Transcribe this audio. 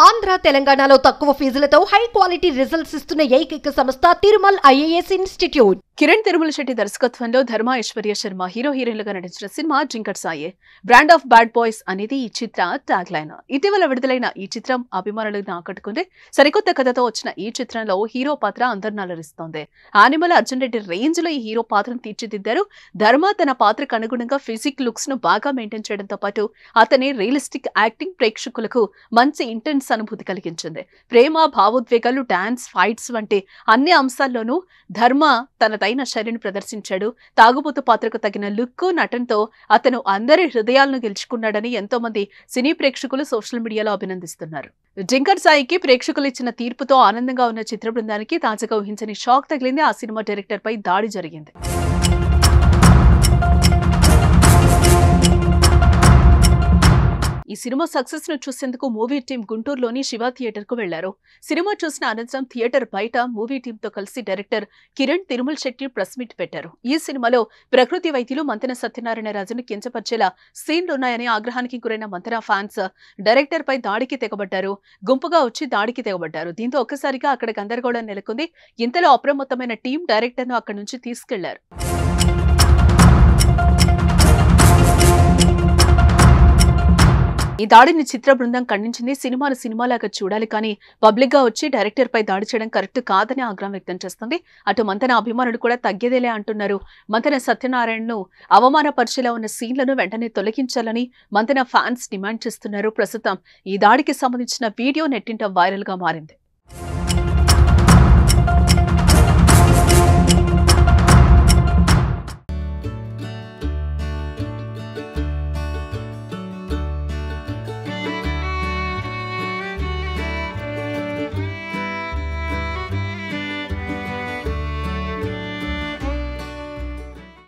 ఆంధ్ర తెలంగాణలో తక్కువ ఫీజులతో high quality results ఇస్తున్న ఏకైక సంస్థ తిరుమల్ ఐఏఎస్ ఇన్స్టిట్యూట్. కిరణ్ తిరుమల శెట్టి దర్శకత్వంలో ధర్మ ఐశ్వర్య శర్మ హీరోయిన్లుగా నటించిన సినిమా జింకట్ సాయే. బ్రాండ్ ఆఫ్ బ్యాడ్ బాయ్స్ అనేది ఈ చిత్ర ట్యాగ్ లైన్. ఇటీవల విడుదలైన ఈ చిత్రం అభిమానులను ఆకట్టుకుంది. సరికొత్త కథతో వచ్చిన ఈ చిత్రంలో హీరో పాత్ర అందరిని అలరిస్తోంది. యానిమల్ అర్జున్ రెడ్డి రేంజ్ లో ఈ హీరో పాత్రను తీర్చిదిద్దారు. ధర్మ తన పాత్రకు అనుగుణంగా ఫిజిక్ లుక్స్ ను బాగా మెయింటైన్ చేయడంతో పాటు అతని రియలిస్టిక్ యాక్టింగ్ ప్రేక్షకులకు మంచి ఇంటెన్స్ అనుభూతి కలిగించింది. ప్రేమ, భావోద్వేగాలు, డాన్స్, ఫైట్స్ వంటి అన్ని అంశాల్లోనూ ధర్మ తనదైన శైలిని ప్రదర్శించాడు. తాగుబోతు పాత్రకు తగిన లుక్, నటనతో అతను అందరి హృదయాలను గెలుచుకున్నాడని ఎంతో మంది సినీ ప్రేక్షకులు సోషల్ మీడియాలో అభినందిస్తున్నారు. జింకర్ సాయికి ప్రేక్షకులు ఇచ్చిన తీర్పుతో ఆనందంగా ఉన్న చిత్ర బృందానికి తాజాగా ఊహించని షాక్ తగిలింది. ఆ సినిమా డైరెక్టర్ పై దాడి జరిగింది. ఈ సినిమా సక్సెస్ ను చూసేందుకు మూవీ టీం గుంటూరులోని శివ థియేటర్ కు వెళ్లారు. సినిమా చూసిన అనంతరం థియేటర్ బయట మూవీ టీం తో కలిసి director Kiran Tirumala Shetty press meet పెట్టారు. ఈ సినిమాలో ప్రకృతి వైద్యులు మంతెన సత్యనారాయణ రాజును కించపరిచేలా సీన్లున్నాయని ఆగ్రహానికి గురైన మంతెన ఫ్యాన్స్ డైరెక్టర్ పై దాడికి తెగబడ్డారు. గుంపుగా వచ్చి దాడికి తెగబడ్డారు. దీంతో ఒక్కసారిగా అక్కడ గందరగోళం నెలకొంది. ఇంతలో అప్రమత్తమైన టీం డైరెక్టర్ ను అక్కడి నుంచి తీసుకెళ్లారు. ఈ దాడిని చిత్ర బృందం ఖండించింది. సినిమాను సినిమాలాగా చూడాలి, కానీ పబ్లిక్ గా వచ్చి డైరెక్టర్ పై దాడి చేయడం కరెక్ట్ కాదని ఆగ్రహం వ్యక్తం చేస్తుంది. అటు మంతెన అభిమానులు కూడా తగ్గేదేలే అంటున్నారు. మంతెన సత్యనారాయణను అవమానపరిచేలా ఉన్న సీన్లను వెంటనే తొలగించాలని మంతెన ఫ్యాన్స్ డిమాండ్ చేస్తున్నారు. ప్రస్తుతం ఈ దాడికి సంబంధించిన వీడియో నెట్టింట వైరల్ గా మారింది.